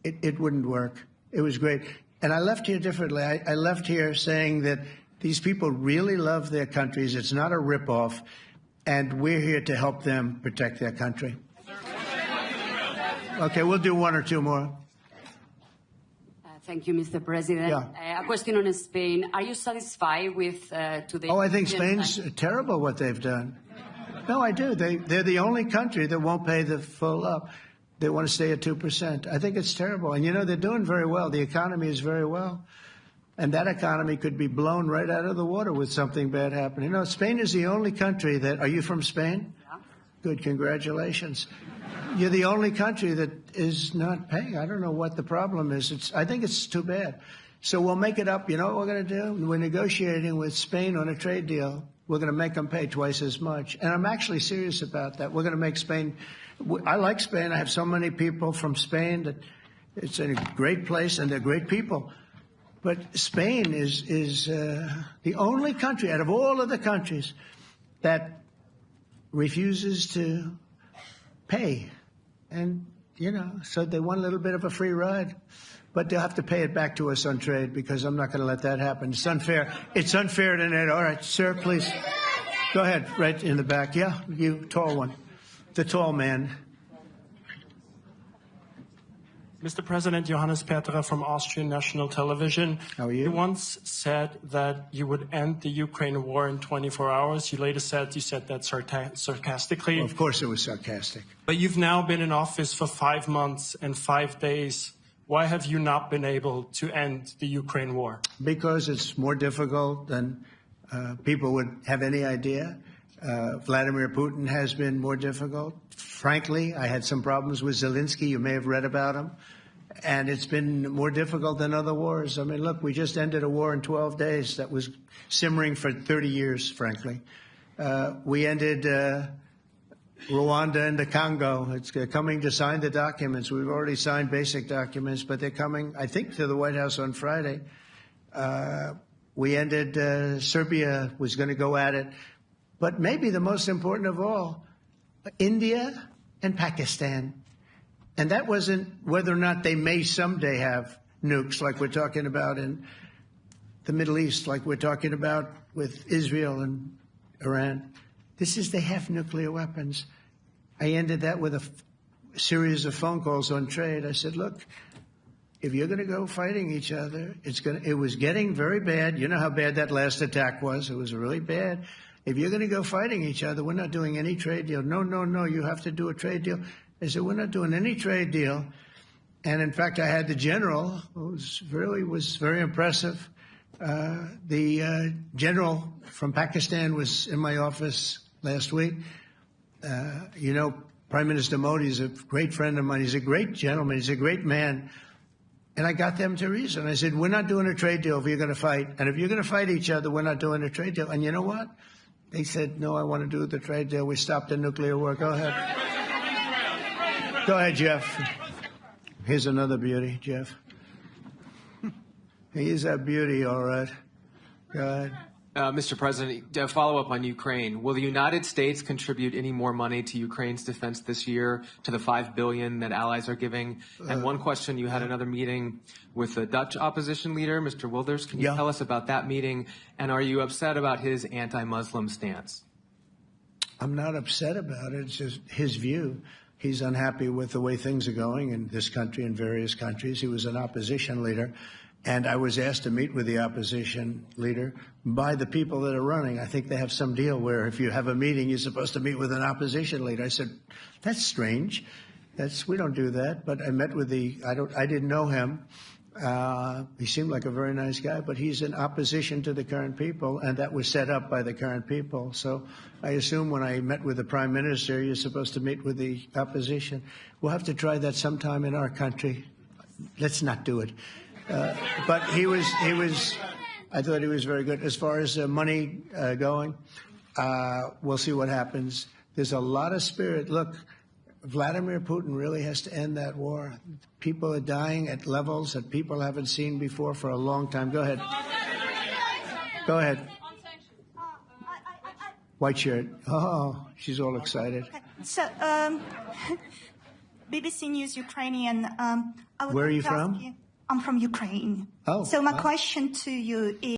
It wouldn't work. It was great. And I left here differently. I left here saying that these people really love their countries. It's not a ripoff. And we're here to help them protect their country. Okay, we'll do one or two more. Thank you, Mr. President. Yeah. A question on Spain. Are you satisfied with today? Oh, I think Spain's terrible what they've done. No, I do. They're the only country that won't pay the full up. They want to stay at 2%. I think it's terrible. And, you know, they're doing very well. The economy is very well. And that economy could be blown right out of the water with something bad happening. You know, Spain is the only country that – are you from Spain? Yeah. Good. Congratulations. You're the only country that is not paying. I don't know what the problem is. I think it's too bad. So we'll make it up. You know what we're going to do? We're negotiating with Spain on a trade deal. We're going to make them pay twice as much. And I'm actually serious about that. We're going to make Spain – I like Spain. I have so many people from Spain that it's a great place and they're great people. But Spain is the only country out of all of the countries that refuses to pay. And, you know, so they want a little bit of a free ride. But they'll have to pay it back to us on trade because I'm not going to let that happen. It's unfair. It's unfair to NATO. All right, sir, please. Go ahead, right in the back. Yeah, you, tall one. The tall man. Mr. President, Johannes Petra from Austrian National Television. How are you? You once said that you would end the Ukraine war in 24 hours. You later said you said that sarcastically. Well, of course it was sarcastic. But you've now been in office for 5 months and 5 days. Why have you not been able to end the Ukraine war? Because it's more difficult than people would have any idea. Vladimir Putin has been more difficult. Frankly, I had some problems with Zelensky. You may have read about him. And it's been more difficult than other wars. I mean, look, we just ended a war in 12 days that was simmering for 30 years, frankly. We ended Rwanda and the Congo. It's coming to sign the documents. We've already signed basic documents, but they're coming, I think, to the White House on Friday. We ended Serbia was going to go at it. But maybe the most important of all, India and Pakistan. And that wasn't whether or not they may someday have nukes like we're talking about in the Middle East, like we're talking about with Israel and Iran. This is they have nuclear weapons. I ended that with a series of phone calls on trade. I said, look, if you're going to go fighting each other, it was getting very bad. You know how bad that last attack was. It was really bad. If you're going to go fighting each other, we're not doing any trade deal. No, no, no, you have to do a trade deal. I said, we're not doing any trade deal. And in fact, I had the general, who was very impressive. The general from Pakistan was in my office last week. You know, Prime Minister Modi is a great friend of mine. He's a great gentleman. He's a great man. And I got them to reason. I said, we're not doing a trade deal if you're going to fight. And if you're going to fight each other, we're not doing a trade deal. And you know what? They said, no, I want to do the trade deal. We stopped the nuclear war. Go ahead. Go ahead, Jeff. Here's another beauty, Jeff. He's a beauty, all right. Go ahead. Mr. President, to follow up on Ukraine, will the United States contribute any more money to Ukraine's defense this year to the $5 billion that allies are giving? And one question, you had another meeting with the Dutch opposition leader, Mr. Wilders. Can you tell us about that meeting? And are you upset about his anti-Muslim stance? I'm not upset about it. It's just his view. He's unhappy with the way things are going in this country and various countries. He was an opposition leader. And I was asked to meet with the opposition leader by the people that are running. I think they have some deal where if you have a meeting, you're supposed to meet with an opposition leader. I said, that's strange. We don't do that. But I met with I didn't know him. He seemed like a very nice guy, but he's in opposition to the current people, and that was set up by the current people. So I assume when I met with the Prime Minister, you're supposed to meet with the opposition. We'll have to try that sometime in our country. Let's not do it. But I thought he was very good. As far as money going, we'll see what happens. There's a lot of spirit. Look, Vladimir Putin really has to end that war. People are dying at levels that people haven't seen before for a long time. Go ahead. Go ahead. White shirt. Oh, she's all excited. So, BBC News Ukrainian. I would Where are like you to ask from? I'm from Ukraine. Oh, so my wow. question to you is,